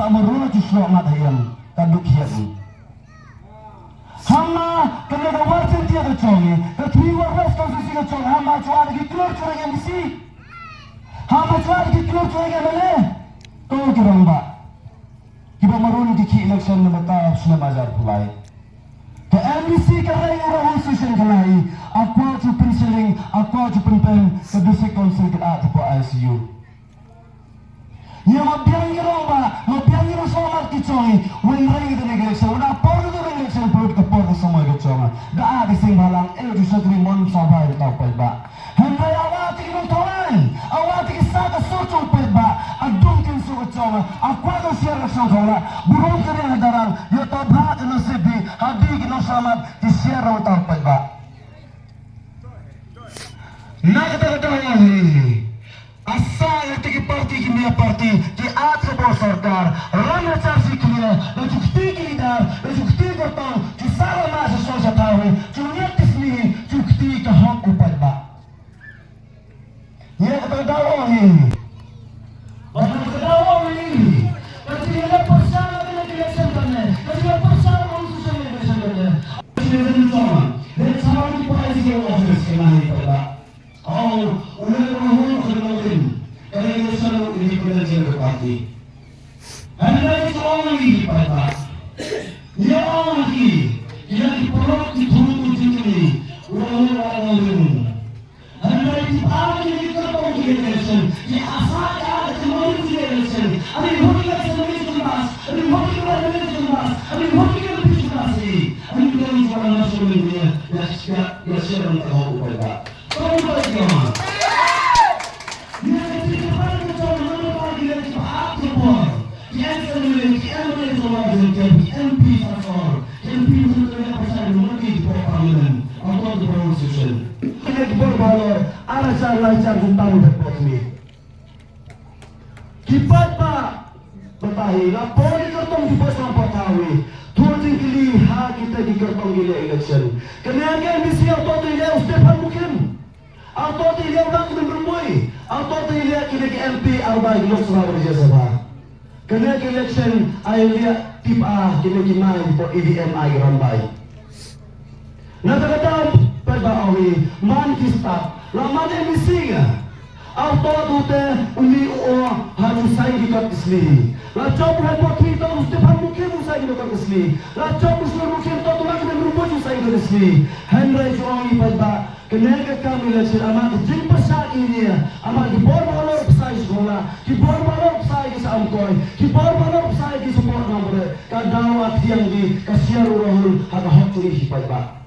sama runa juslo mat hayam kaduk hiyan hamma kena gawar sentia ke chongi ke twiwa rest konstitusi ke chong hamma chuar ki klor chorege misi hamma chuar ki klor chorege mele to ki ramba kiba marun ki election na bata usna bazar pulai ke MBC ka rai ro session kanai akwa chu pensiling akwa chu penpen ke district council ke at po ICU ya mabiang ro somat ki chongi wen rai de election na por de election plot ka por sa mo ke chonga da a sing balang ju satri mon sa bai ta pa ba hendai awati ki toan awati ki sa ka so chong pa ba adung kin so chonga akwa do sia ra so chonga buron ka na darang yo to bha no sibi hadi ki no samat ki sia ra ta pa ba na kata asal yang parti kimia parti di atas bawah sarkar ramai casi kimia dan cukti kilidar dan cukti gotong di salah masa sosial tahu cuma tisni cukti kehak upat ba ya kata dakwah ini bahkan dakwah ini ketika bersama dengan election kerana ketika bersama untuk election kerana ini semua dan sama di polisi ke office kemana pada oh ulah kerana ini selalu ini kerajaan berparti. Anda itu orang lagi pada, dia orang lagi yang diperlukan diturut ini, orang lain. Anda itu apa yang kita tahu di election, di asal ada semua di election. Ada hoki ada semua di jelas, ada hoki ada di jelas, ada hoki ada di jelas. Ada juga di orang nasional ini, ya siapa yang tahu pada. Tahu lagi orang. Lancar tentang berpotmi. Kipat pak betahi, lapor di kertong di pos lampau tawi. Tuan kili ha kita di kertong gila election. Kenapa misi auto tidak Stefan mungkin? Auto tidak orang kita bermui. Auto tidak kita ke MP Arba Glos Rawat Jasaba. Kenapa election ayo lihat tip A kita gimana di EVM ayo rambai. Nada kata pada awi man kisah. Lama dia misi ke? Auto tu uli harus saya dikat kesli. Lacap repot kita Stefan mungkin saya dikat kesli. Lacap Stefan mungkin tu lagi dia berubah saya dikat kesli. Henry Joangi pada kenapa kami lepas amat jumpa saat ini amat dibor balor saya sekolah, dibor balor saya ke samkoi, dibor balor saya ke support nomor. Kadang waktu yang di kasiar urahul ada hak curi pada.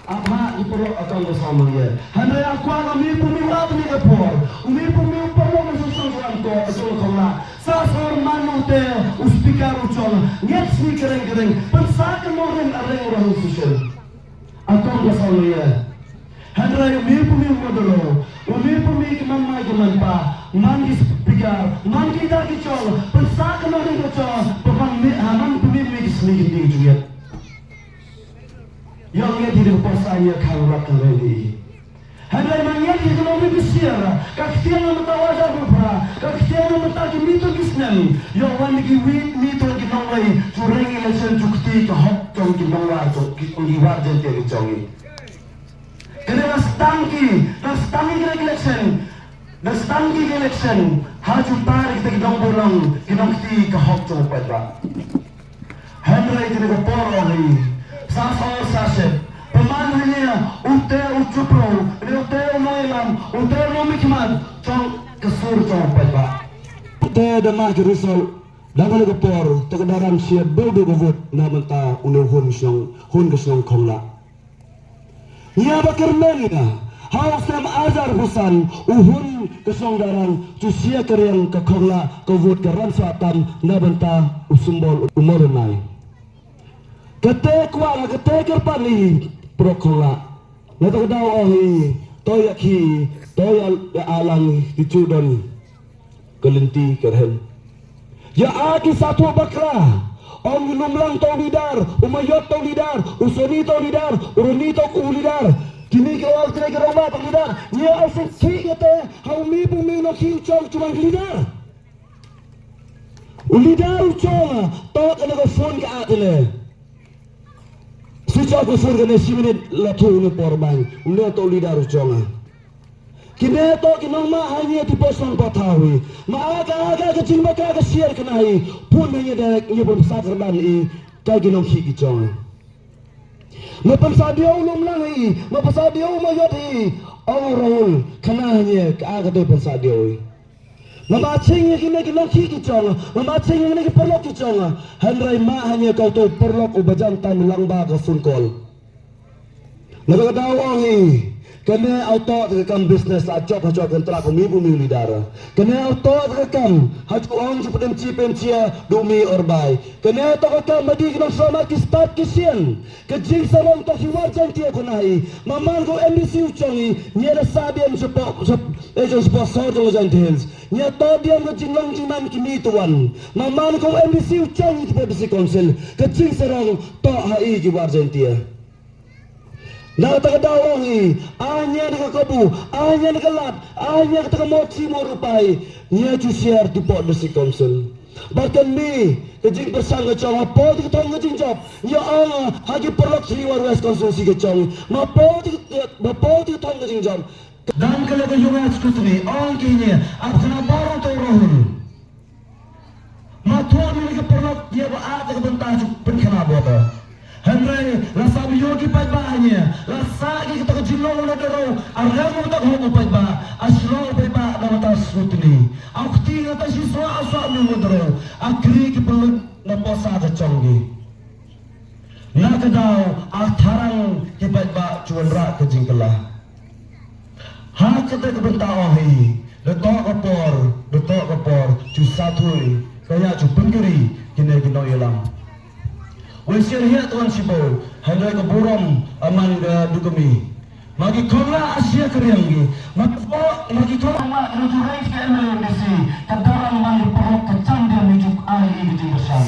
Apa itu akan bersama dia. Hendak aku akan pemimpin ni kepor. Pemimpin perlu menyusun orang tua betul kalau sasor manute uspikar ucol. Nget sini kering. Pensakan moren ada orang susun. Akan bersama dia. Hendak pemimpin modelo. Pemimpin mamai kemanpa. Mandi uspikar. Mandi dah kicol. Pensakan moren kicol. Pemimpin pemimpin sendiri juga. Yang ia tidak percaya kalau kembali. Hendak mengira dia kalau berbicara, kaktian yang bertawar berapa, kaktian yang bertagi mito kisnel, yang wanita mito kinawai, curang election cukti kehok jong kinawar, kinawar jentel jongi. Kerana stangki election, haju tarik kita kinawar bolang, kinawti kehok jong pada. Hendak itu berporong. Sasol saset, pemanahnya utel ucupro, utel mailam, utel nomikman, cong kesur cong pada. Utel demah Jerusalem, dalam lekor terkedaran siap berbebut namenta unuhun kesong kongla. Ia berkermenya, haus nam azar husan uhun kesong darang, cusia keriang ke kongla kevut keran selatan namenta usumbol umurunai. Ketekwa ketekirpani prokola nata daw ahi toyaki toyal alang dicudon kelinti kerhen ya aki satu bakra om lumlang tau lidar umayot tau lidar usoni tau lidar uruni tau lidar kini kawal kira kira apa lidar ya asik kete haumi bumi no kiu cong cuma lidar Lidah ucong tot ana ko phone ka atile. Switch off ko phone ka na 10 minit la tu ni porban. Ulo to lidah ucong. Kini to kinong ma hanya ti posong patawi. Maaga-aga ka jing maka ka share kanai. Pun hanya da ia pun sakarban I ka kinong ki ucong. Mapasadio ulum lang I, mapasadio mayat I. Orang kananya ka aga to pasadio. Memacing yang kini kita laki kicong, memacing yang kini perlok kicong. Henry ma hanya kau tu perlok ubajan tan langba ke funkol. Nakakatawa orang ini, kena auto terekam bisnes acok kontrak mibu mili dara. Kena auto terekam haj ko orang seperti pencia dumi orbai. Kena auto terekam madi kita sama kistat kisian. Kejing sarong to hiwajan dia kunai. Maman ko MBC ucongi, nyera sabiam sepok sorong jantels. Nya to dia kejing long jiman kini tuan. Maman ko MBC ucongi di PBC Council. Kejing sarong to hai jiwarjan dia. Nak tak ada orang ni, hanya dekat kabu, hanya dekat lat, hanya dekat mochi morupai, nya cuciar di Port Bersih Council. Bahkan ni, kejing bersangga cong, apa tu tong kejing job, ya Allah, hagi perlok Sriwar West Konstruksi kecong, apa tu tong kejing job. Dan kalau ke Human Scrutiny, orang kini, apa kena barang tu rohul. Matuan ni ke perlok, dia berada ke bentar penkena buat. Henry, rasa biyogi pay bahanya, rasa kita kejilong na daro, arang mo taghong pay ba, aslo pay ba na matas scrutiny. Ako tingin ta si aswa mo daro, agri kipulog na posa sa chonggi. Nakadaw, tarang kipay ba chuanra kejingkala. Hakata kabentao hi, dato kapor, chusatoy, kaya chupengkiri kineginoy lang. Wesir hiat tuan sibo, hendak ke buram aman ke dukumi. Magi kola Asia keriangi, magi kola mak rujurai ke MLBC, kedarang mandi perut kecang dia mijuk air di bersam.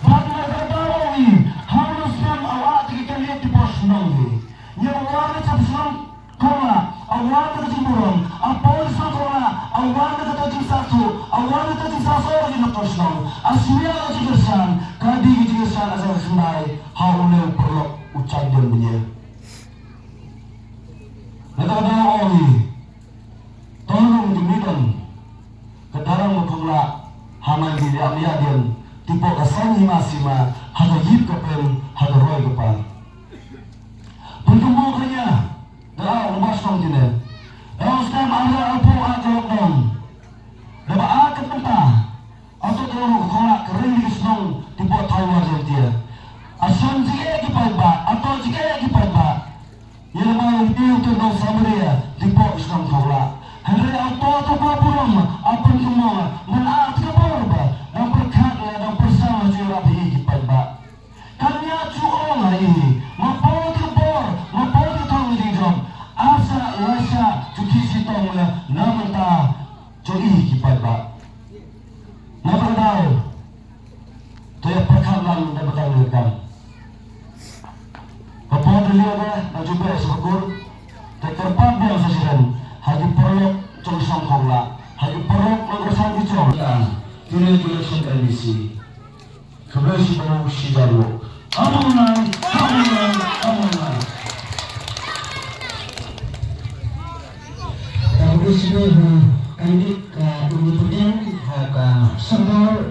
Bagi kedarang harus nam awak kita lihat di pos nonggi. Yang awak sebesar kola, awak ke buram, apa sebesar kola, awak ke tajik satu, awak ke tajik satu lagi nak pos nong. Asliya kecerdasan, kadi kecerdasan asal semai, hauleu perlok ucap dia punya. Nakada orang tolong dimidan, kedarang mukula, haman di lihat tipe kesangi masima, haga hip kapel, haga roy kapal. Bentuk kanya, dah umbas nong jene. Dah sekarang ada apa aja nong, dah apa tempat. Atau kalau kolak kering di senong dibuat tawar dia. Asal jika kita atau jika kita yang mahu dia untuk nong samaria dibuat senong kolak. Hari atau pulang apa semua menaat keberba dan berkat dan bersama jurah kita Kanya cuong ini mampu ketang di jom asa rasa cuci sitong namun tak cuci kita Nampak tahu, saya perkalan dan berkali-kali. Kapal dia dan juga sebagur, tertempat dia sesiran. Hagi perlok cong sangkongla, hagi perlok mengesan dicong. Kira-kira sengkandisi, kebersih bau sidaru. Amunai. Kemudian kandik independen, semua